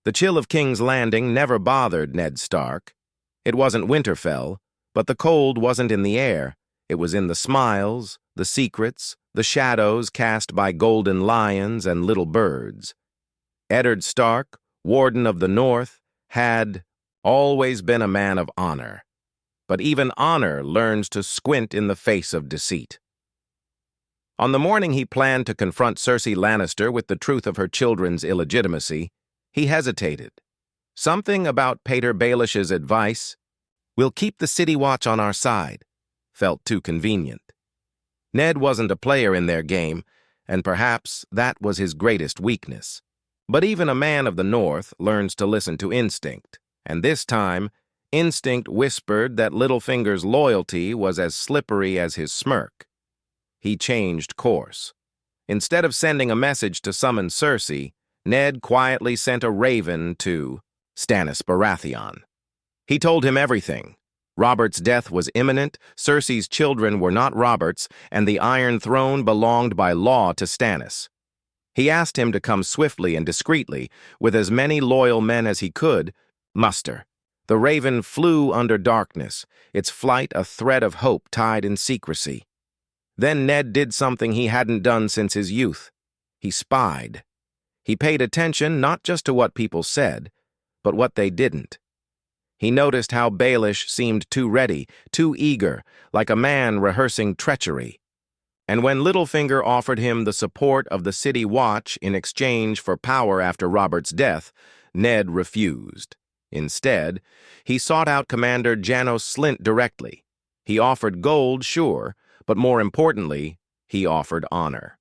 The chill of King's Landing never bothered Ned Stark. It wasn't Winterfell, but the cold wasn't in the air. It was in the smiles, the secrets, the shadows cast by golden lions and little birds. Eddard Stark, Warden of the North, had always been a man of honor. But even honor learns to squint in the face of deceit. On the morning he planned to confront Cersei Lannister with the truth of her children's illegitimacy, he hesitated. Something about Pater Baelish's advice, "We'll keep the City Watch on our side," felt too convenient. Ned wasn't a player in their game, and perhaps that was his greatest weakness. But even a man of the North learns to listen to instinct, and this time, instinct whispered that Littlefinger's loyalty was as slippery as his smirk. He changed course. Instead of sending a message to summon Cersei, Ned quietly sent a raven to Stannis Baratheon. He told him everything. Robert's death was imminent, Cersei's children were not Robert's, and the Iron Throne belonged by law to Stannis. He asked him to come swiftly and discreetly, with as many loyal men as he could muster. The raven flew under darkness, its flight a thread of hope tied in secrecy. Then Ned did something he hadn't done since his youth. He spied. He paid attention not just to what people said, but what they didn't. He noticed how Baelish seemed too ready, too eager, like a man rehearsing treachery. And when Littlefinger offered him the support of the City Watch in exchange for power after Robert's death, Ned refused. Instead, he sought out Commander Janos Slynt directly. He offered gold, sure, but more importantly, he offered honor.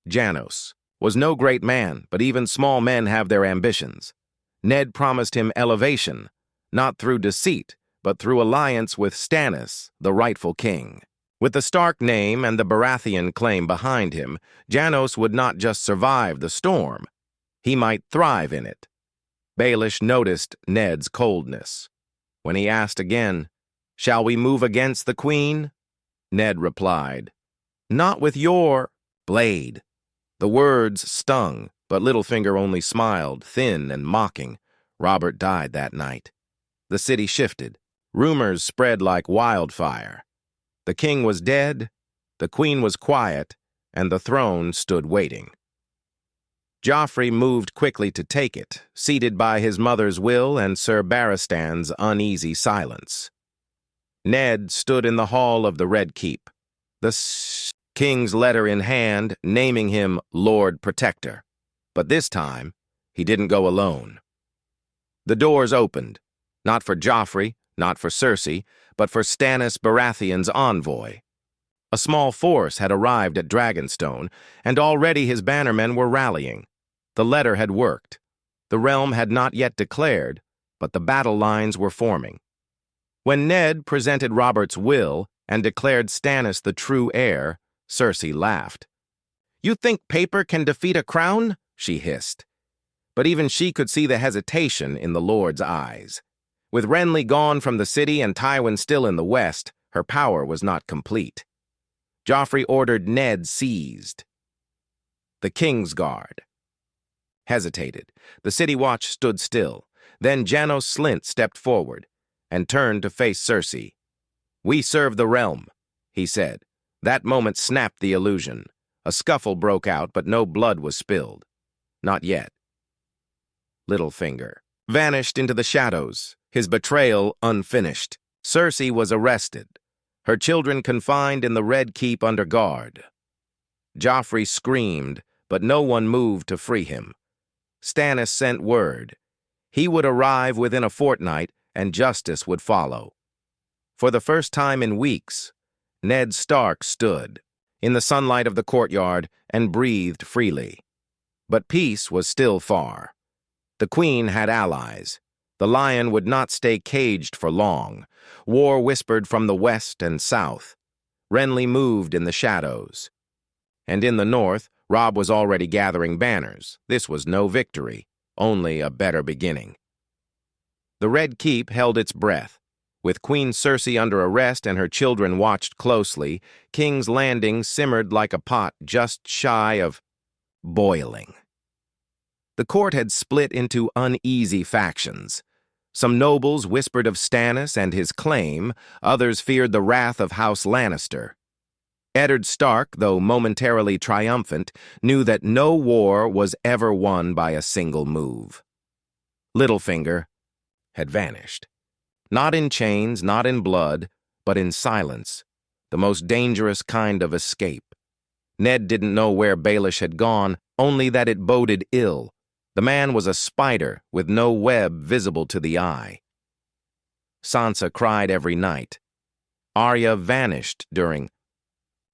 Janos was no great man, but even small men have their ambitions. Ned promised him elevation, not through deceit, but through alliance with Stannis, the rightful king. With the Stark name and the Baratheon claim behind him, Janos would not just survive the storm. He might thrive in it. Baelish noticed Ned's coldness. When he asked again, "Shall we move against the Queen?" Ned replied, "Not with your blade." The words stung, but Littlefinger only smiled, thin and mocking. Robert died that night. The city shifted. Rumors spread like wildfire. The king was dead, the queen was quiet, and the throne stood waiting. Joffrey moved quickly to take it, seated by his mother's will and Sir Barristan's uneasy silence. Ned stood in the hall of the Red Keep, the king's letter in hand, naming him Lord Protector. But this time, he didn't go alone. The doors opened, not for Joffrey, not for Cersei, but for Stannis Baratheon's envoy. A small force had arrived at Dragonstone, and already his bannermen were rallying. The letter had worked. The realm had not yet declared, but the battle lines were forming. When Ned presented Robert's will and declared Stannis the true heir, Cersei laughed. "You think paper can defeat a crown?" she hissed. But even she could see the hesitation in the Lord's eyes. With Renly gone from the city and Tywin still in the west, her power was not complete. Joffrey ordered Ned seized. The King's Guard hesitated. The City Watch stood still. Then Janos Slynt stepped forward and turned to face Cersei. "We serve the realm," he said. That moment snapped the illusion. A scuffle broke out, but no blood was spilled. Not yet. Littlefinger vanished into the shadows, his betrayal unfinished. Cersei was arrested, her children confined in the Red Keep under guard. Joffrey screamed, but no one moved to free him. Stannis sent word. He would arrive within a fortnight, and justice would follow. For the first time in weeks, Ned Stark stood in the sunlight of the courtyard and breathed freely. But peace was still far. The Queen had allies. The lion would not stay caged for long. War whispered from the west and south. Renly moved in the shadows. And in the north, Robb was already gathering banners. This was no victory, only a better beginning. The Red Keep held its breath. With Queen Cersei under arrest and her children watched closely, King's Landing simmered like a pot just shy of boiling. The court had split into uneasy factions. Some nobles whispered of Stannis and his claim, others feared the wrath of House Lannister. Eddard Stark, though momentarily triumphant, knew that no war was ever won by a single move. Littlefinger had vanished. Not in chains, not in blood, but in silence, the most dangerous kind of escape. Ned didn't know where Baelish had gone, only that it boded ill. The man was a spider with no web visible to the eye. Sansa cried every night. Arya vanished during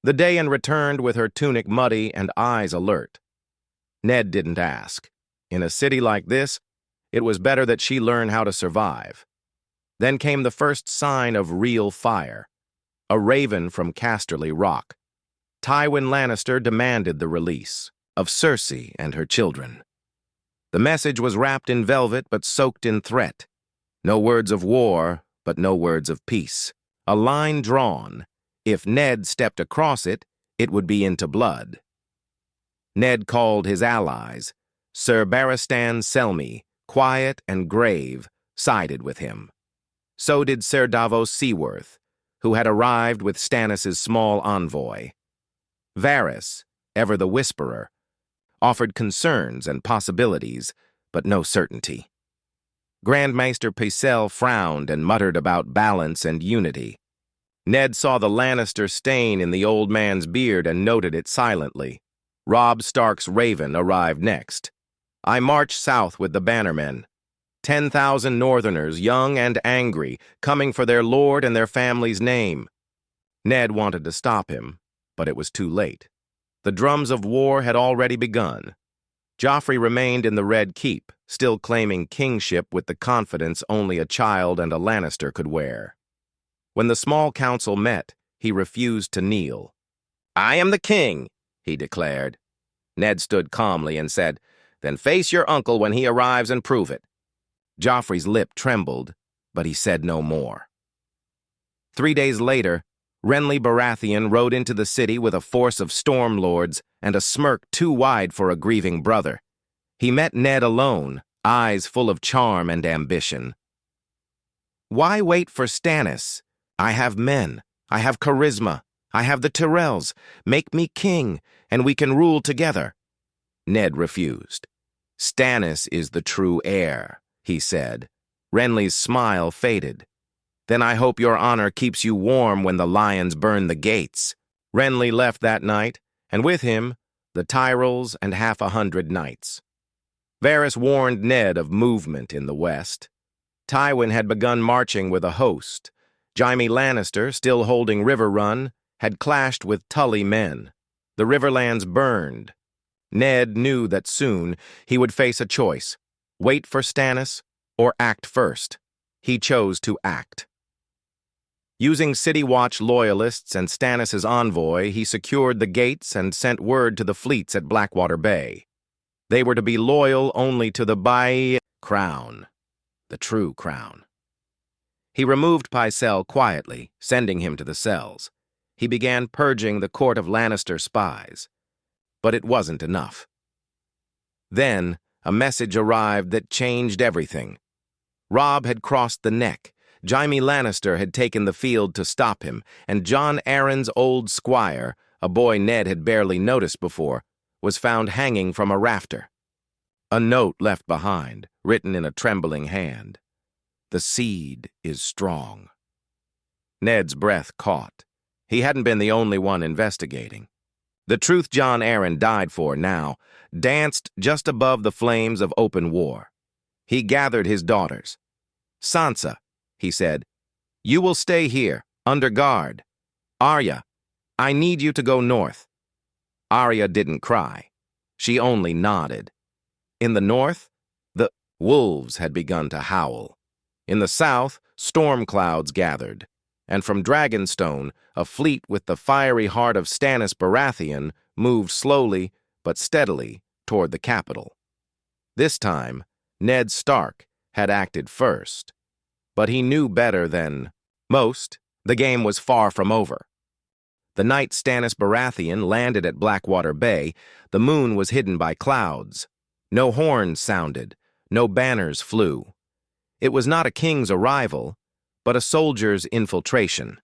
the day and returned with her tunic muddy and eyes alert. Ned didn't ask. In a city like this, it was better that she learn how to survive. Then came the first sign of real fire. A raven from Casterly Rock. Tywin Lannister demanded the release of Cersei and her children. The message was wrapped in velvet but soaked in threat. No words of war, but no words of peace. A line drawn. If Ned stepped across it, it would be into blood. Ned called his allies. Sir Barristan Selmy, quiet and grave, sided with him. So did Sir Davos Seaworth, who had arrived with Stannis' small envoy. Varys, ever the whisperer, offered concerns and possibilities, but no certainty. Grandmaster Pycelle frowned and muttered about balance and unity. Ned saw the Lannister stain in the old man's beard and noted it silently. Robb Stark's raven arrived next. I marched south with the bannermen. 10,000 Northerners, young and angry, coming for their lord and their family's name. Ned wanted to stop him, but it was too late. The drums of war had already begun. Joffrey remained in the Red Keep, still claiming kingship with the confidence only a child and a Lannister could wear. When the small council met, he refused to kneel. "I am the king," he declared. Ned stood calmly and said, "Then face your uncle when he arrives and prove it." Joffrey's lip trembled, but he said no more. 3 days later, Renly Baratheon rode into the city with a force of storm lords and a smirk too wide for a grieving brother. He met Ned alone, eyes full of charm and ambition. "Why wait for Stannis? I have men, I have charisma, I have the Tyrells. Make me king, and we can rule together." Ned refused. "Stannis is the true heir," he said. Renly's smile faded. "Then I hope your honor keeps you warm when the lions burn the gates." Renly left that night, and with him, the Tyrells and 100 knights. Varys warned Ned of movement in the west. Tywin had begun marching with a host. Jaime Lannister, still holding River Run, had clashed with Tully men. The Riverlands burned. Ned knew that soon he would face a choice: wait for Stannis or act first. He chose to act. Using City Watch loyalists and Stannis' envoy, he secured the gates and sent word to the fleets at Blackwater Bay. They were to be loyal only to the crown, the true crown. He removed Pycelle quietly, sending him to the cells. He began purging the court of Lannister spies. But it wasn't enough. Then, a message arrived that changed everything. Robb had crossed the neck. Jaime Lannister had taken the field to stop him, and Jon Arryn's old squire, a boy Ned had barely noticed before, was found hanging from a rafter. A note left behind, written in a trembling hand. "The seed is strong." Ned's breath caught. He hadn't been the only one investigating. The truth Jon Arryn died for now danced just above the flames of open war. He gathered his daughters. "Sansa," he said, "you will stay here, under guard. Arya, I need you to go north." Arya didn't cry. She only nodded. In the north, the wolves had begun to howl. In the south, storm clouds gathered. And from Dragonstone, a fleet with the fiery heart of Stannis Baratheon moved slowly but steadily toward the capital. This time, Ned Stark had acted first. But he knew better than most. The game was far from over. The night Stannis Baratheon landed at Blackwater Bay, the moon was hidden by clouds. No horns sounded, no banners flew. It was not a king's arrival, but a soldier's infiltration.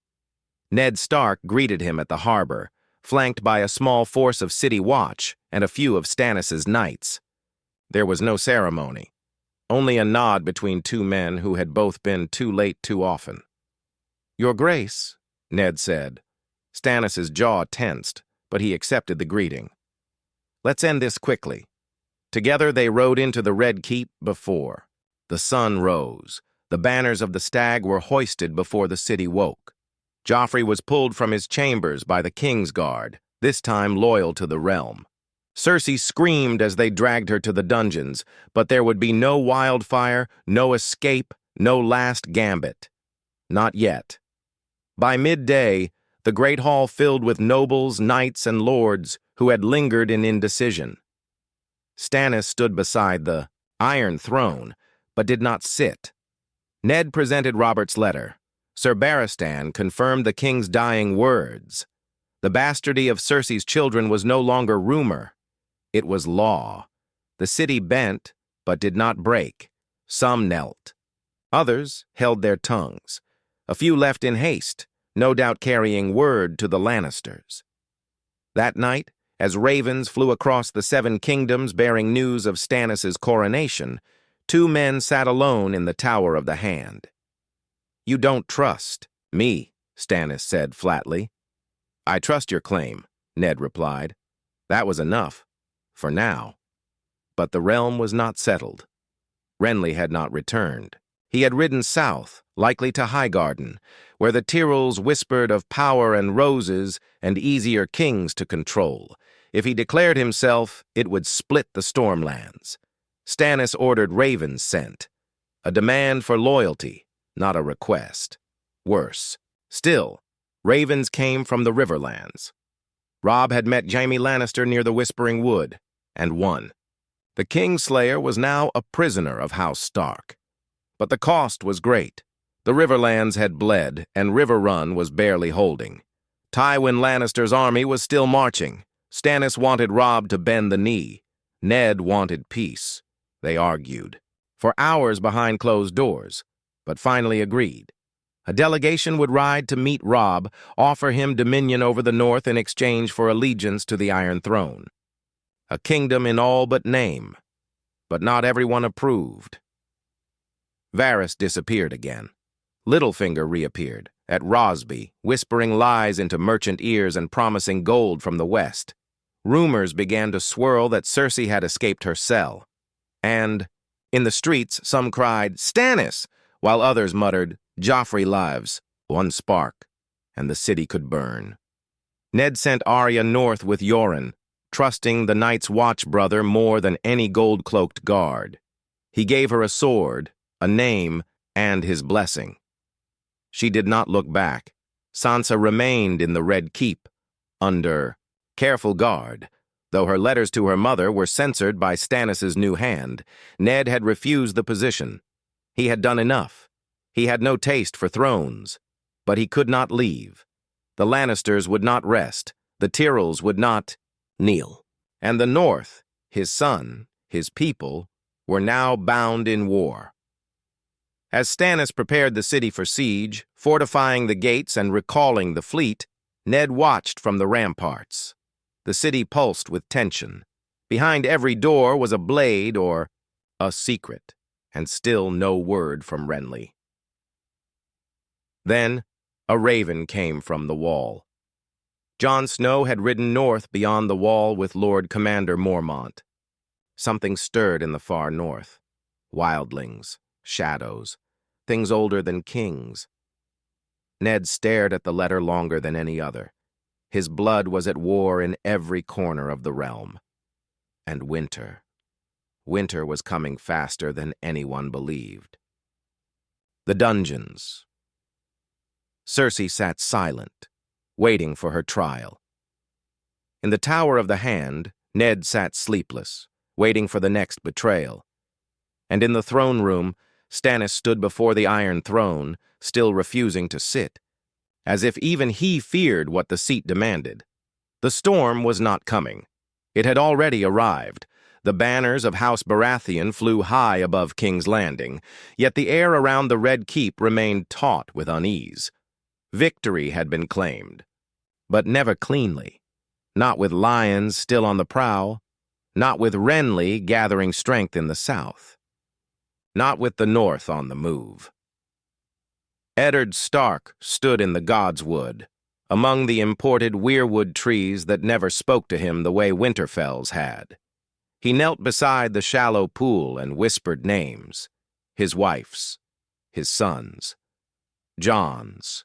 Ned Stark greeted him at the harbor, flanked by a small force of city watch and a few of Stannis's knights. There was no ceremony, only a nod between two men who had both been too late too often. "Your Grace," Ned said. Stannis's jaw tensed, but he accepted the greeting. "Let's end this quickly." Together they rode into the Red Keep before. The sun rose. The banners of the stag were hoisted before the city woke. Joffrey was pulled from his chambers by the King's Guard, this time loyal to the realm. Cersei screamed as they dragged her to the dungeons, but there would be no wildfire, no escape, no last gambit. Not yet. By midday, the great hall filled with nobles, knights, and lords who had lingered in indecision. Stannis stood beside the Iron Throne, but did not sit. Ned presented Robert's letter. Sir Barristan confirmed the king's dying words. The bastardy of Cersei's children was no longer rumor. It was law. The city bent, but did not break. Some knelt. Others held their tongues. A few left in haste, no doubt carrying word to the Lannisters. That night, as ravens flew across the Seven Kingdoms bearing news of Stannis's coronation, two men sat alone in the Tower of the Hand. "You don't trust me," Stannis said flatly. "I trust your claim," Ned replied. That was enough, for now. But the realm was not settled. Renly had not returned. He had ridden south, likely to Highgarden, where the Tyrells whispered of power and roses and easier kings to control. If he declared himself, it would split the Stormlands. Stannis ordered ravens sent, a demand for loyalty, not a request. Worse, still, ravens came from the Riverlands. Robb had met Jaime Lannister near the Whispering Wood, and won. The Kingslayer was now a prisoner of House Stark. But the cost was great. The Riverlands had bled, and River Run was barely holding. Tywin Lannister's army was still marching. Stannis wanted Robb to bend the knee. Ned wanted peace. They argued. For hours behind closed doors, but finally agreed. A delegation would ride to meet Robb, offer him dominion over the North in exchange for allegiance to the Iron Throne. A kingdom in all but name. But not everyone approved. Varys disappeared again. Littlefinger reappeared, at Rosby, whispering lies into merchant ears and promising gold from the west. Rumors began to swirl that Cersei had escaped her cell. And, in the streets, some cried, "Stannis!" while others muttered, "Joffrey lives." One spark, and the city could burn. Ned sent Arya north with Yoren, trusting the Night's Watch brother more than any gold-cloaked guard. He gave her a sword, a name, and his blessing. She did not look back. Sansa remained in the Red Keep, under careful guard. Though her letters to her mother were censored by Stannis's new hand, Ned had refused the position. He had done enough. He had no taste for thrones, but he could not leave. The Lannisters would not rest. The Tyrells would not kneel. And the North, his son, his people, were now bound in war. As Stannis prepared the city for siege, fortifying the gates and recalling the fleet, Ned watched from the ramparts. The city pulsed with tension. Behind every door was a blade or a secret, and still no word from Renly. Then, a raven came from the wall. Jon Snow had ridden north beyond the wall with Lord Commander Mormont. Something stirred in the far north. Wildlings, shadows, things older than kings. Ned stared at the letter longer than any other. His blood was at war in every corner of the realm. And winter. Winter was coming faster than anyone believed. The dungeons. Cersei sat silent, waiting for her trial. In the Tower of the Hand, Ned sat sleepless, waiting for the next betrayal. And in the throne room, Stannis stood before the Iron Throne, still refusing to sit, as if even he feared what the seat demanded. The storm was not coming. It had already arrived. The banners of House Baratheon flew high above King's Landing, yet the air around the Red Keep remained taut with unease. Victory had been claimed, but never cleanly. Not with lions still on the prowl, not with Renly gathering strength in the south, not with the north on the move. Eddard Stark stood in the Godswood, among the imported weirwood trees that never spoke to him the way Winterfell's had. He knelt beside the shallow pool and whispered names, his wife's, his son's, Jon's,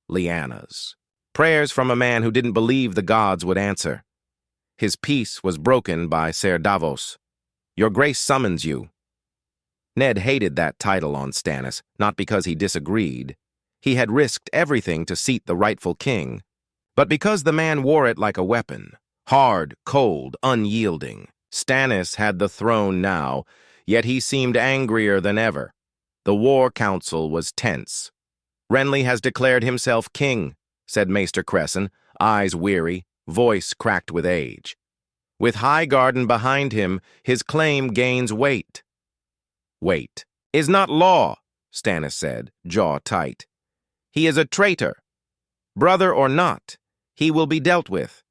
Lyanna's. Prayers from a man who didn't believe the gods would answer. His peace was broken by Ser Davos. Your grace summons you. Ned hated that title on Stannis, not because he disagreed. He had risked everything to seat the rightful king, but because the man wore it like a weapon, hard, cold, unyielding. Stannis had the throne now, yet he seemed angrier than ever. The war council was tense. Renly has declared himself king, said Maester Cresson, eyes weary, voice cracked with age. With Highgarden behind him, his claim gains weight. Weight is not law, Stannis said, jaw tight. He is a traitor. Brother or not, he will be dealt with.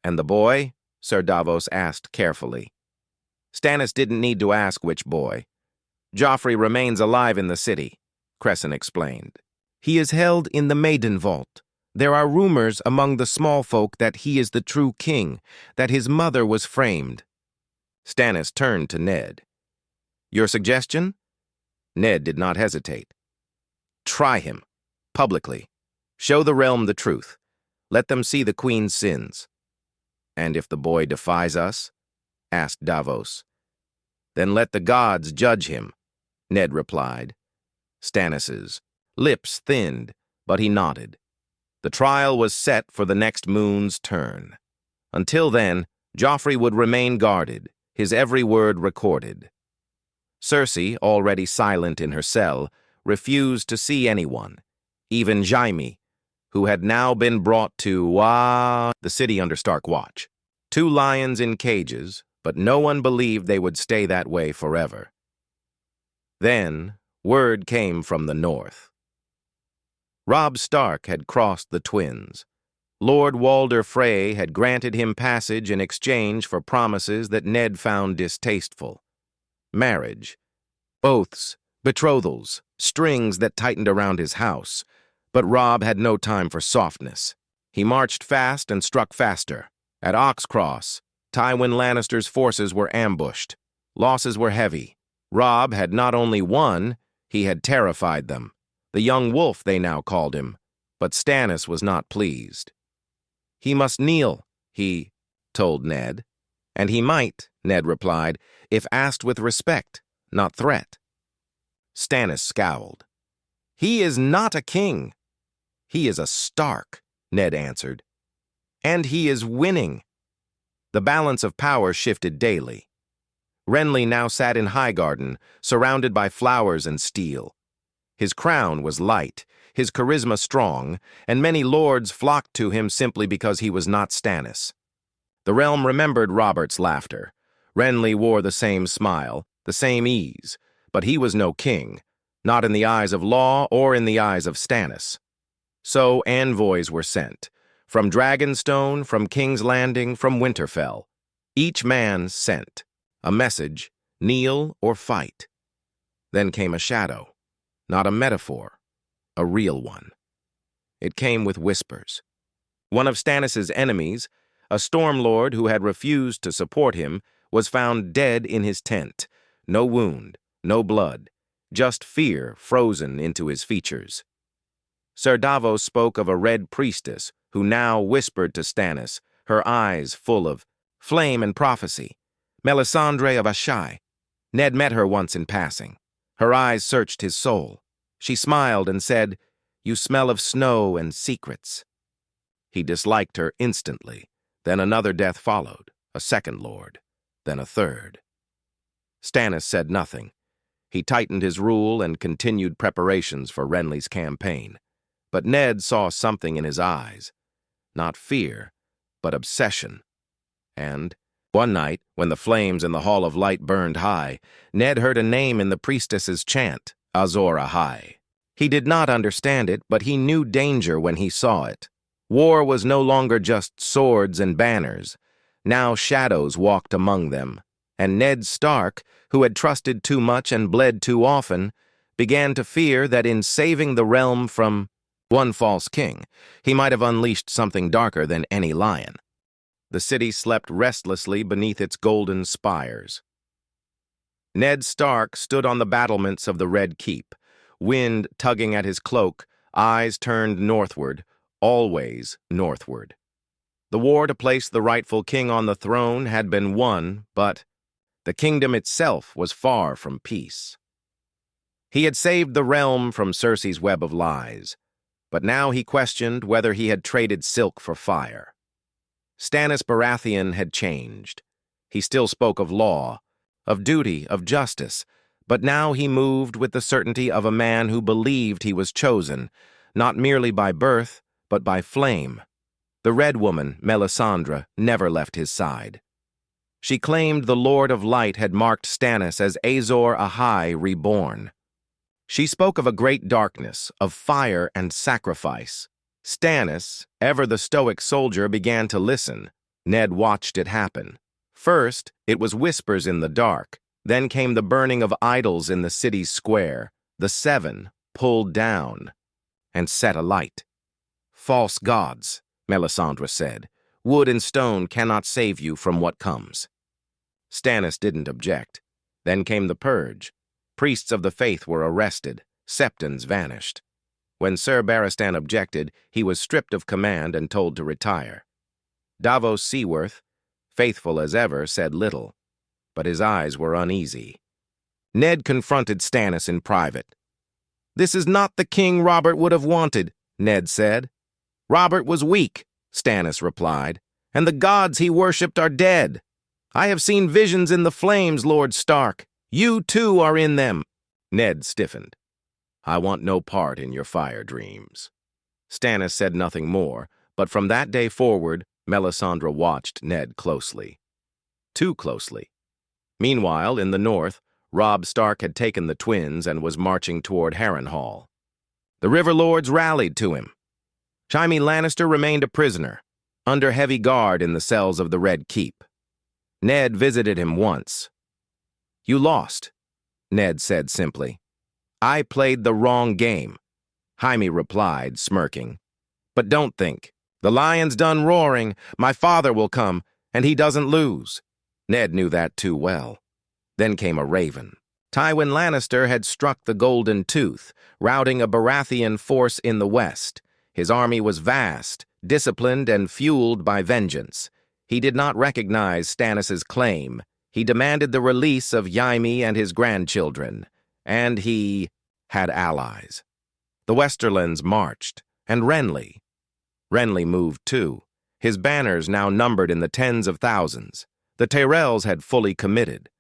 And the boy? Ser Davos asked carefully. Stannis didn't need to ask which boy. Joffrey remains alive in the city, Cresson explained. He is held in the Maiden Vault. There are rumors among the small folk that he is the true king, that his mother was framed. Stannis turned to Ned. Your suggestion? Ned did not hesitate. Try him, publicly. Show the realm the truth. Let them see the queen's sins. And if the boy defies us? Asked Davos. Then let the gods judge him, Ned replied. Stannis's lips thinned, but he nodded. The trial was set for the next moon's turn. Until then, Joffrey would remain guarded, his every word recorded. Cersei, already silent in her cell, refused to see anyone, even Jaime, who had now been brought to the city under Stark watch. 2 lions in cages, but no one believed they would stay that way forever. Then, word came from the north. Robb Stark had crossed the Twins. Lord Walder Frey had granted him passage in exchange for promises that Ned found distasteful. Marriage, oaths, betrothals, strings that tightened around his house. But Robb had no time for softness. He marched fast and struck faster. At Oxcross, Tywin Lannister's forces were ambushed. Losses were heavy. Robb had not only won, he had terrified them. The young wolf, they now called him. But Stannis was not pleased. He must kneel, he told Ned. And he might, Ned replied, if asked with respect, not threat. Stannis scowled. He is not a king. He is a Stark, Ned answered. And he is winning. The balance of power shifted daily. Renly now sat in Highgarden, surrounded by flowers and steel. His crown was light, his charisma strong, and many lords flocked to him simply because he was not Stannis. The realm remembered Robert's laughter. Renly wore the same smile, the same ease, but he was no king, not in the eyes of law or in the eyes of Stannis. So envoys were sent, from Dragonstone, from King's Landing, from Winterfell. Each man sent a message, kneel or fight. Then came a shadow, not a metaphor, a real one. It came with whispers. One of Stannis's enemies, a Stormlord who had refused to support him, was found dead in his tent. No wound, no blood, just fear frozen into his features. Ser Davos spoke of a red priestess who now whispered to Stannis, her eyes full of flame and prophecy. Melisandre of Ashai. Ned met her once in passing. Her eyes searched his soul. She smiled and said, "You smell of snow and secrets." He disliked her instantly. Then another death followed, a second lord, then a third. Stannis said nothing. He tightened his rule and continued preparations for Renly's campaign. But Ned saw something in his eyes. Not fear, but obsession. And, One night, when the flames in the Hall of Light burned high, Ned heard a name in the priestess's chant, Azor Ahai. He did not understand it, but he knew danger when he saw it. War was no longer just swords and banners. Now shadows walked among them, and Ned Stark, who had trusted too much and bled too often, began to fear that in saving the realm from one false king, he might have unleashed something darker than any lion. The city slept restlessly beneath its golden spires. Ned Stark stood on the battlements of the Red Keep, wind tugging at his cloak, eyes turned northward, always northward. The war to place the rightful king on the throne had been won, but the kingdom itself was far from peace. He had saved the realm from Cersei's web of lies, but now he questioned whether he had traded silk for fire. Stannis Baratheon had changed. He still spoke of law, of duty, of justice, but now he moved with the certainty of a man who believed he was chosen, not merely by birth, but by flame. The Red Woman, Melisandre, never left his side. She claimed the Lord of Light had marked Stannis as Azor Ahai reborn. She spoke of a great darkness, of fire and sacrifice. Stannis, ever the stoic soldier, began to listen. Ned watched it happen. First, it was whispers in the dark. Then came the burning of idols in the city's square. The seven pulled down and set alight. "False gods," Melisandre said. "Wood and stone cannot save you from what comes." Stannis didn't object. Then came the purge. Priests of the faith were arrested. Septons vanished. When Ser Barristan objected, he was stripped of command and told to retire. Davos Seaworth, faithful as ever, said little, but his eyes were uneasy. Ned confronted Stannis in private. "This is not the king Robert would have wanted," Ned said. "Robert was weak," Stannis replied, "and the gods he worshipped are dead. I have seen visions in the flames, Lord Stark. You too are in them." Ned stiffened. "I want no part in your fire dreams." Stannis said nothing more, but from that day forward, Melisandre watched Ned closely. Too closely. Meanwhile, in the north, Robb Stark had taken the twins and was marching toward Harrenhal. The River Lords rallied to him. Jaime Lannister remained a prisoner, under heavy guard in the cells of the Red Keep. Ned visited him once. "You lost," Ned said simply. "I played the wrong game," Jaime replied, smirking. "But don't think. The lion's done roaring. My father will come, and he doesn't lose." Ned knew that too well. Then came a raven. Tywin Lannister had struck the Golden Tooth, routing a Baratheon force in the west. His army was vast, disciplined, and fueled by vengeance. He did not recognize Stannis's claim. He demanded the release of Jaime and his grandchildren. And he had allies. The Westerlands marched, and Renly. Renly moved too. His banners now numbered in the tens of thousands. The Tyrells had fully committed.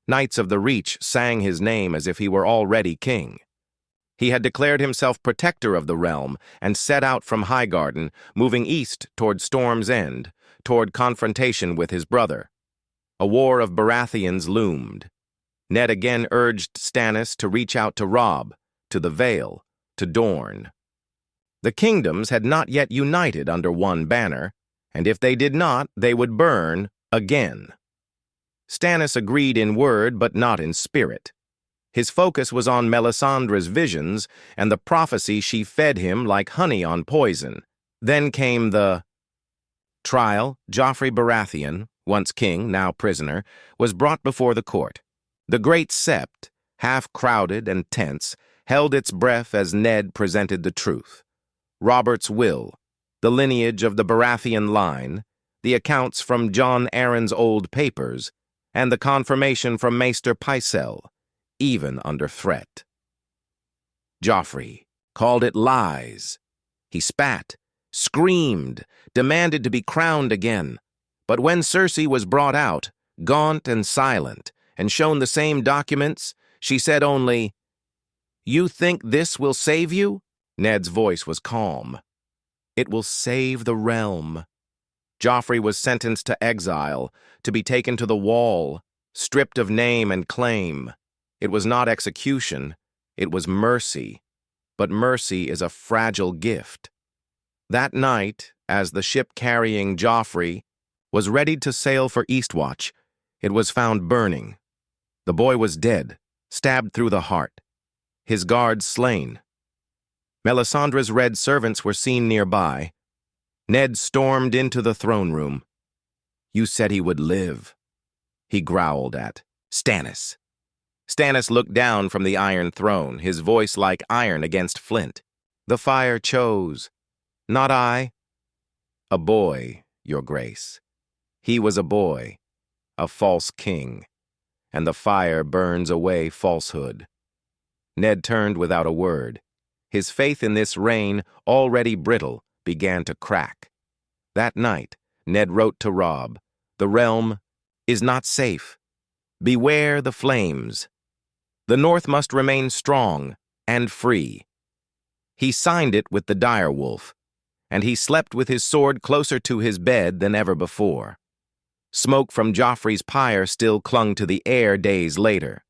Knights of the Reach sang his name as if he were already king. He had declared himself protector of the realm and set out from Highgarden, moving east toward Storm's End, toward confrontation with his brother. A war of Baratheons loomed. Ned again urged Stannis to reach out to Robb, to the Vale, to Dorne. The kingdoms had not yet united under one banner, and if they did not, they would burn again. Stannis agreed in word but not in spirit. His focus was on Melisandre's visions and the prophecy she fed him like honey on poison. Then came the trial. Joffrey Baratheon, once king, now prisoner, was brought before the court. The great sept, half crowded and tense, held its breath as Ned presented the truth. Robert's will, the lineage of the Baratheon line, the accounts from Jon Arryn's old papers, and the confirmation from Maester Pycelle, even under threat. Joffrey called it lies. He spat, screamed, demanded to be crowned again. But when Cersei was brought out, gaunt and silent, and shown the same documents, she said only, "You think this will save you?" Ned's voice was calm. "It will save the realm." Joffrey was sentenced to exile, to be taken to the wall, stripped of name and claim. It was not execution, it was mercy. But mercy is a fragile gift. That night, as the ship carrying Joffrey was ready to sail for Eastwatch, it was found burning. The boy was dead, stabbed through the heart. His guards slain. Melisandre's red servants were seen nearby. Ned stormed into the throne room. "You said he would live," he growled at Stannis. Stannis looked down from the Iron Throne, his voice like iron against flint. "The fire chose. Not I." "A boy, Your Grace. He was a boy, a false king, and the fire burns away falsehood." Ned turned without a word. His faith in this reign, already brittle, began to crack. That night, Ned wrote to Robb, "The realm is not safe. Beware the flames. The North must remain strong and free." He signed it with the direwolf, and he slept with his sword closer to his bed than ever before. Smoke from Joffrey's pyre still clung to the air days later.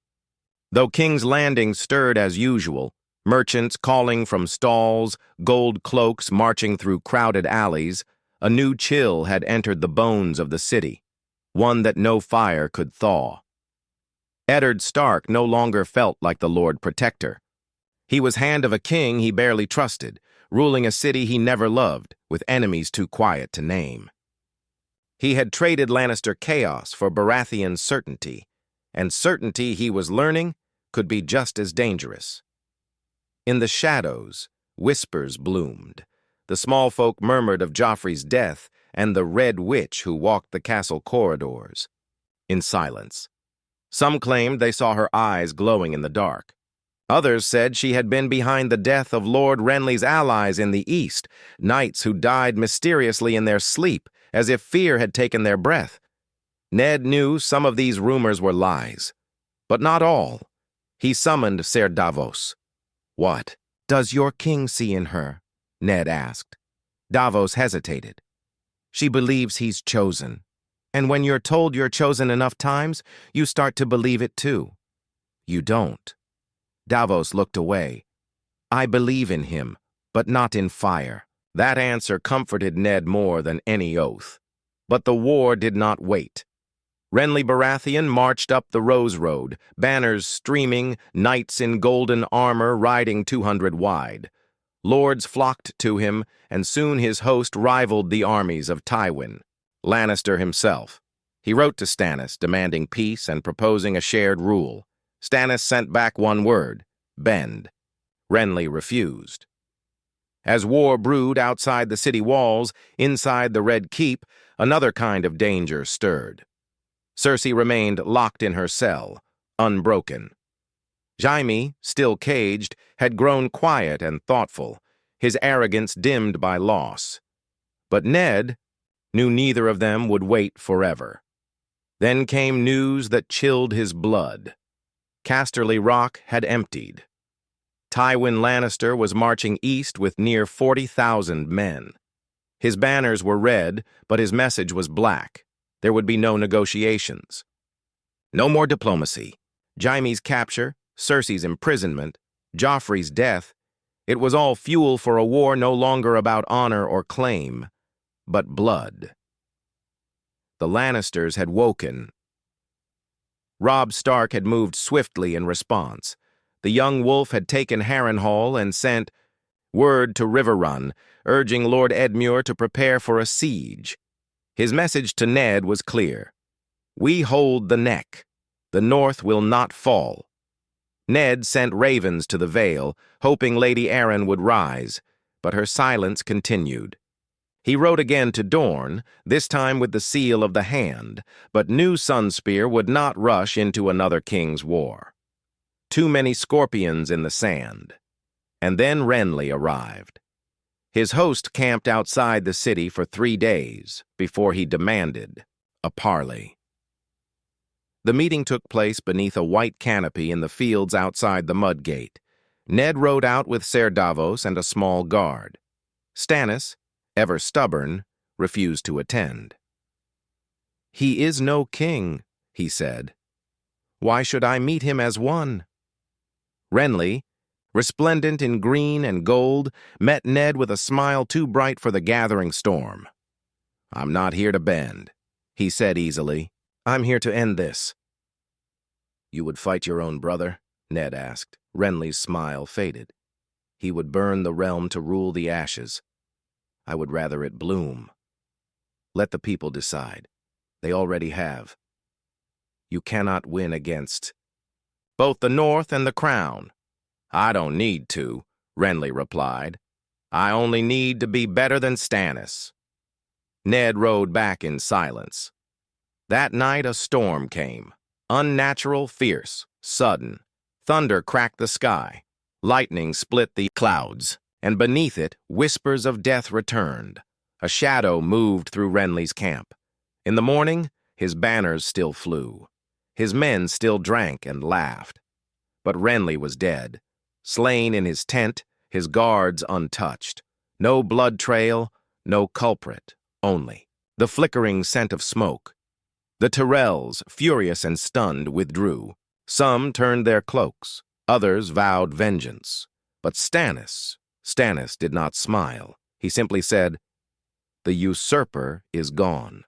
Though King's Landing stirred as usual, merchants calling from stalls, gold cloaks marching through crowded alleys, a new chill had entered the bones of the city, one that no fire could thaw. Eddard Stark no longer felt like the Lord Protector. He was hand of a king he barely trusted, ruling a city he never loved, with enemies too quiet to name. He had traded Lannister chaos for Baratheon certainty, and certainty, he was learning, could be just as dangerous. In the shadows, whispers bloomed. The small folk murmured of Joffrey's death and the Red Witch who walked the castle corridors. In silence. Some claimed they saw her eyes glowing in the dark. Others said she had been behind the death of Lord Renly's allies in the east, knights who died mysteriously in their sleep, as if fear had taken their breath. Ned knew some of these rumors were lies, but not all. He summoned Ser Davos. "What does your king see in her?" Ned asked. Davos hesitated. "She believes he's chosen. And when you're told you're chosen enough times, you start to believe it too." "You don't." Davos looked away. "I believe in him, but not in fire." That answer comforted Ned more than any oath. But the war did not wait. Renly Baratheon marched up the Rose Road, banners streaming, knights in golden armor riding 200 wide. Lords flocked to him, and soon his host rivaled the armies of Tywin. Lannister himself. He wrote to Stannis, demanding peace and proposing a shared rule. Stannis sent back one word: bend. Renly refused. As war brewed outside the city walls, inside the Red Keep, another kind of danger stirred. Cersei remained locked in her cell, unbroken. Jaime, still caged, had grown quiet and thoughtful, his arrogance dimmed by loss. But Ned knew neither of them would wait forever. Then came news that chilled his blood. Casterly Rock had emptied. Tywin Lannister was marching east with near 40,000 men. His banners were red, but his message was black. There would be no negotiations. No more diplomacy. Jaime's capture, Cersei's imprisonment, Joffrey's death, it was all fuel for a war no longer about honor or claim, but blood. The Lannisters had woken. Robb Stark had moved swiftly in response. The young wolf had taken Harrenhal and sent word to Riverrun, urging Lord Edmure to prepare for a siege. His message to Ned was clear. "We hold the neck. The North will not fall." Ned sent ravens to the Vale, hoping Lady Arryn would rise, but her silence continued. He wrote again to Dorne, this time with the seal of the hand, but knew Sunspear would not rush into another king's war. Too many scorpions in the sand. And then Renly arrived. His host camped outside the city for 3 days before he demanded a parley. The meeting took place beneath a white canopy in the fields outside the mud gate. Ned rode out with Ser Davos and a small guard. Stannis, ever stubborn, refused to attend. "He is no king," he said. "Why should I meet him as one?" Renly, resplendent in green and gold, met Ned with a smile too bright for the gathering storm. "I'm not here to bend," he said easily. "I'm here to end this." "You would fight your own brother?" Ned asked. Renly's smile faded. "He would burn the realm to rule the ashes. I would rather it bloom. Let the people decide. They already have. You cannot win against both the North and the Crown." "I don't need to," Renly replied. "I only need to be better than Stannis." Ned rode back in silence. That night a storm came. Unnatural, fierce, sudden. Thunder cracked the sky. Lightning split the clouds, and beneath it, whispers of death returned. A shadow moved through Renly's camp. In the morning, his banners still flew. His men still drank and laughed. But Renly was dead, slain in his tent, his guards untouched. No blood trail, no culprit, only the flickering scent of smoke. The Tyrells, furious and stunned, withdrew. Some turned their cloaks, others vowed vengeance. But Stannis did not smile. He simply said, "The usurper is gone."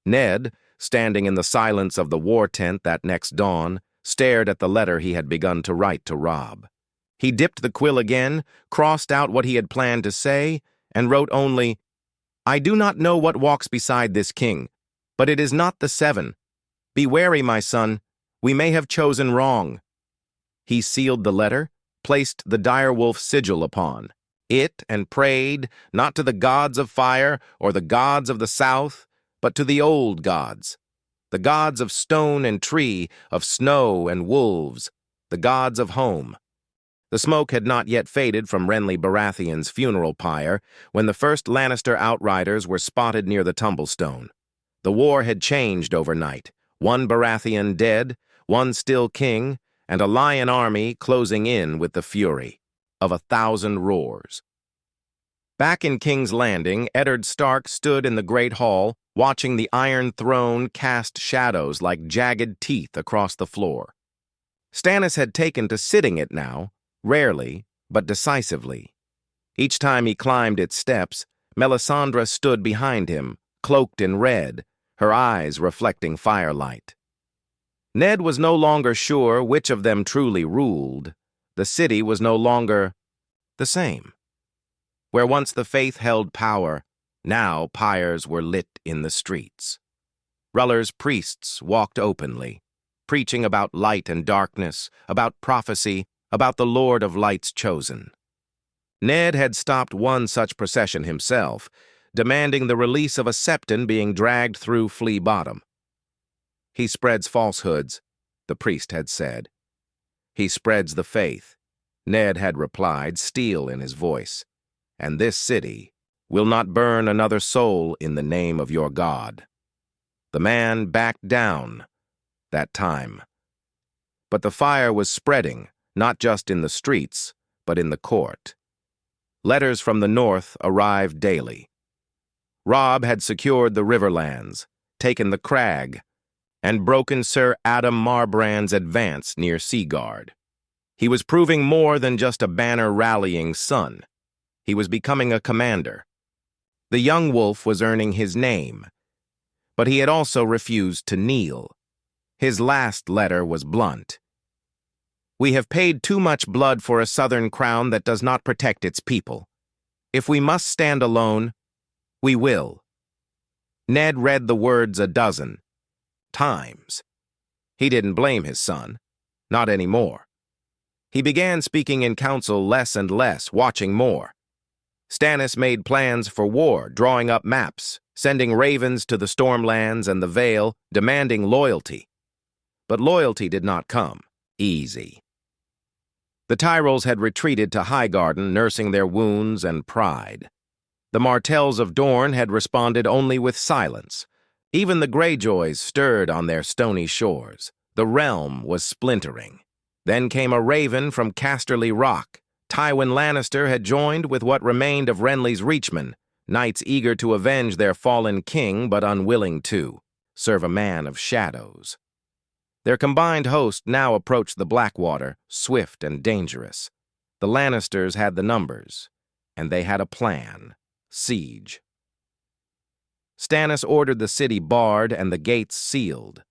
Ned, standing in the silence of the war tent that next dawn, stared at the letter he had begun to write to Robb. He dipped the quill again, crossed out what he had planned to say, and wrote only, "I do not know what walks beside this king, but it is not the Seven. Be wary, my son. We may have chosen wrong." He sealed the letter, placed the direwolf sigil upon it, and prayed, not to the gods of fire or the gods of the south, but to the old gods, the gods of stone and tree, of snow and wolves, the gods of home. The smoke had not yet faded from Renly Baratheon's funeral pyre when the first Lannister outriders were spotted near the tumblestone. The war had changed overnight. One Baratheon dead, one still king, and a lion army closing in with the fury of 1,000 roars. Back in King's Landing, Eddard Stark stood in the Great Hall, watching the Iron Throne cast shadows like jagged teeth across the floor. Stannis had taken to sitting it now, rarely, but decisively. Each time he climbed its steps, Melisandre stood behind him, cloaked in red, her eyes reflecting firelight. Ned was no longer sure which of them truly ruled. The city was no longer the same. Where once the faith held power, now pyres were lit in the streets. Ruller's priests walked openly, preaching about light and darkness, about prophecy, about the Lord of Light's chosen. Ned had stopped one such procession himself, demanding the release of a septon being dragged through Flea Bottom. "He spreads falsehoods," the priest had said. "He spreads the faith," Ned had replied, steel in his voice. "And this city will not burn another soul in the name of your God." The man backed down that time. But the fire was spreading, not just in the streets, but in the court. Letters from the north arrived daily. Robb had secured the Riverlands, taken the Crag, and broken Sir Adam Marbrand's advance near Seaguard. He was proving more than just a banner-rallying son. He was becoming a commander. The young wolf was earning his name, but he had also refused to kneel. His last letter was blunt. "We have paid too much blood for a southern crown that does not protect its people. If we must stand alone, we will." Ned read the words a dozen times. He didn't blame his son, not anymore. He began speaking in council less and less, watching more. Stannis made plans for war, drawing up maps, sending ravens to the Stormlands and the Vale, demanding loyalty. But loyalty did not come easy. The Tyrells had retreated to Highgarden, nursing their wounds and pride. The Martells of Dorne had responded only with silence. Even the Greyjoys stirred on their stony shores. The realm was splintering. Then came a raven from Casterly Rock. Tywin Lannister had joined with what remained of Renly's Reachmen. knights eager to avenge their fallen king but unwilling to serve a man of shadows. Their combined host now approached the Blackwater, swift and dangerous. The Lannisters had the numbers, and they had a plan: siege. Stannis ordered the city barred and the gates sealed.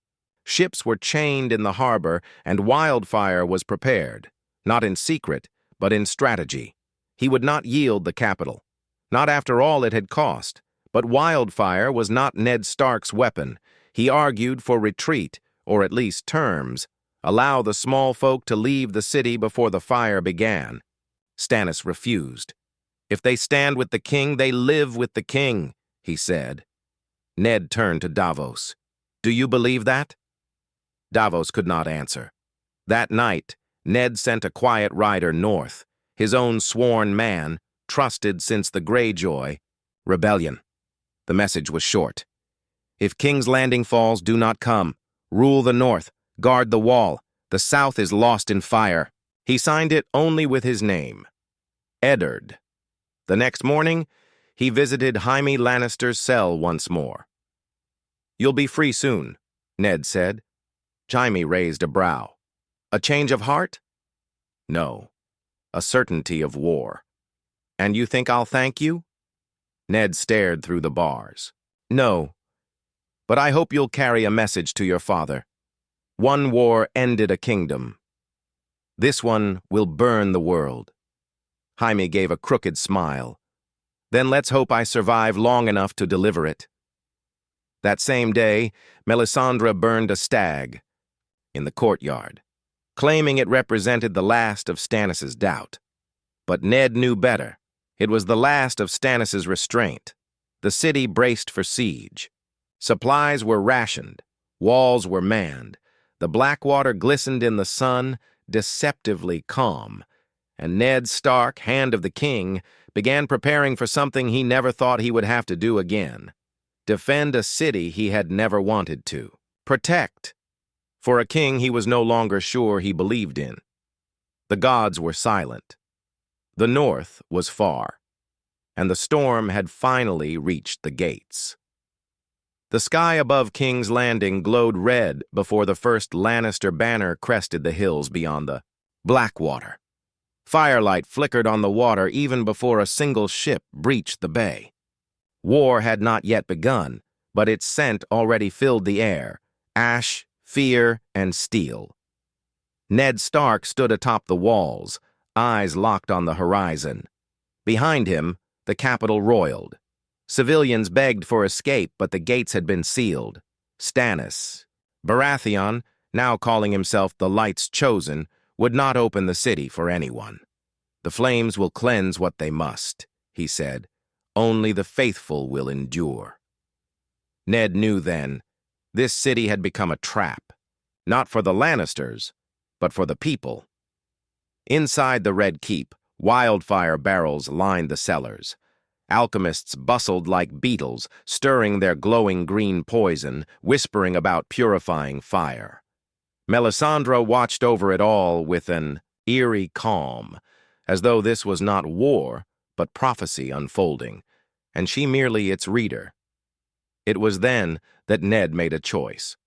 Ships were chained in the harbor, and wildfire was prepared, not in secret, but in strategy. He would not yield the capital, not after all it had cost. But wildfire was not Ned Stark's weapon. He argued for retreat, or at least terms. Allow the small folk to leave the city before the fire began. Stannis refused. If they stand with the king, they live with the king, he said. Ned turned to Davos. Do you believe that? Davos could not answer. That night, Ned sent a quiet rider north, his own sworn man, trusted since the Greyjoy. Rebellion. The message was short. If King's Landing falls, do not come. Rule the north. Guard the wall. The south is lost in fire. He signed it only with his name. Eddard. The next morning, he visited Jaime Lannister's cell once more. You'll be free soon, Ned said. Jaime raised a brow. A change of heart? No. A certainty of war. And you think I'll thank you? Ned stared through the bars. No. But I hope you'll carry a message to your father. One war ended a kingdom. This one will burn the world. Jaime gave a crooked smile. Then let's hope I survive long enough to deliver it. That same day, Melisandre burned a stag in the courtyard, claiming it represented the last of Stannis's doubt. But Ned knew better. It was the last of Stannis's restraint. The city braced for siege. Supplies were rationed. Walls were manned. The Blackwater glistened in the sun, deceptively calm. And Ned Stark, Hand of the King, began preparing for something he never thought he would have to do again. Defend a city he had never wanted to. Protect. For a king he was no longer sure he believed in. The gods were silent. The north was far, and the storm had finally reached the gates. The sky above King's Landing glowed red before the first Lannister banner crested the hills beyond the Blackwater. Firelight flickered on the water even before a single ship breached the bay. War had not yet begun, but its scent already filled the air: ash, fear, and steel. Ned Stark stood atop the walls, eyes locked on the horizon. Behind him, the capital roiled. Civilians begged for escape, but the gates had been sealed. Stannis, Baratheon, now calling himself the Light's Chosen, would not open the city for anyone. The flames will cleanse what they must, he said. Only the faithful will endure. Ned knew then, this city had become a trap, not for the Lannisters, but for the people. Inside the Red Keep, wildfire barrels lined the cellars. Alchemists bustled like beetles, stirring their glowing green poison, whispering about purifying fire. Melisandre watched over it all with an eerie calm, as though this was not war, but prophecy unfolding, and she merely its reader. It was then that Ned made a choice.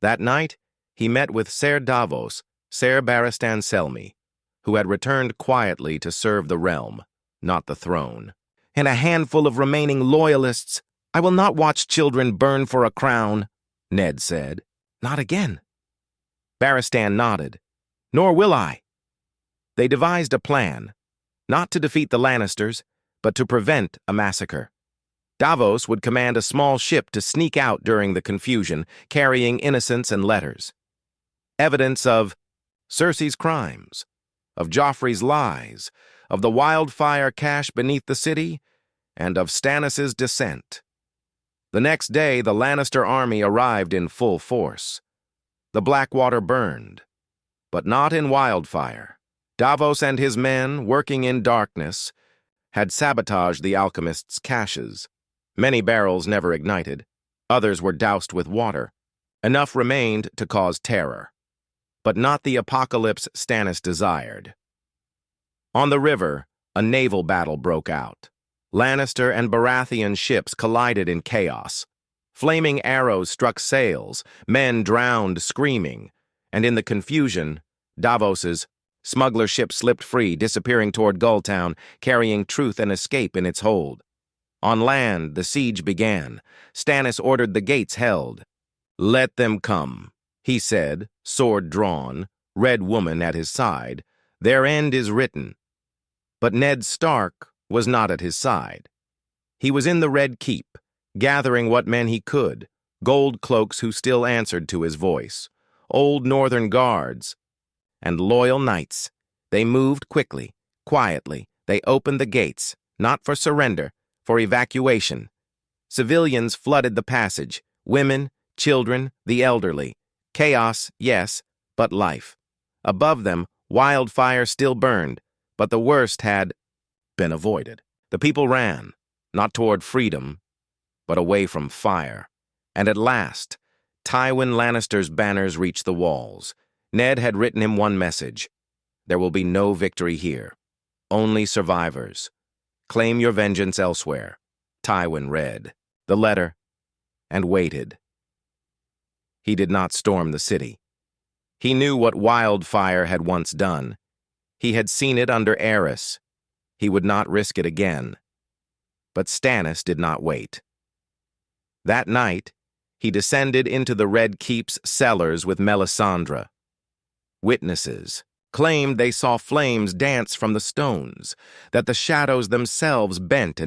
That night, he met with Ser Davos, Ser Barristan Selmy, who had returned quietly to serve the realm, not the throne. And a handful of remaining loyalists. I will not watch children burn for a crown, Ned said. Not again. Barristan nodded. Nor will I. They devised a plan, not to defeat the Lannisters, but to prevent a massacre. Davos would command a small ship to sneak out during the confusion, carrying innocents and letters. Evidence of Cersei's crimes, of Joffrey's lies, of the wildfire cache beneath the city, and of Stannis's descent. The next day, the Lannister army arrived in full force. The Blackwater burned, but not in wildfire. Davos and his men, working in darkness, had sabotaged the alchemists' caches. Many barrels never ignited. Others were doused with water. Enough remained to cause terror, but not the apocalypse Stannis desired. On the river, a naval battle broke out. Lannister and Baratheon ships collided in chaos. Flaming arrows struck sails, men drowned screaming, and in the confusion, Davos's smuggler ship slipped free, disappearing toward Gulltown, carrying truth and escape in its hold. On land, the siege began. Stannis ordered the gates held. "Let them come," he said, sword drawn, Red Woman at his side. "Their end is written." But Ned Stark was not at his side. He was in the Red Keep, gathering what men he could, gold cloaks who still answered to his voice, old northern guards, and loyal knights. They moved quickly, quietly. They opened the gates, not for surrender, for evacuation. Civilians flooded the passage, women, children, the elderly. Chaos, yes, but life. Above them, wildfire still burned, but the worst had been avoided. The people ran, not toward freedom, but away from fire. And at last, Tywin Lannister's banners reached the walls. Ned had written him one message: "There will be no victory here. Only survivors. Claim your vengeance elsewhere." Tywin read the letter and waited. He did not storm the city. He knew what wildfire had once done. He had seen it under Aerys. He would not risk it again. But Stannis did not wait. That night, he descended into the Red Keep's cellars with Melisandre. Witnesses claimed they saw flames dance from the stones, that the shadows themselves bent and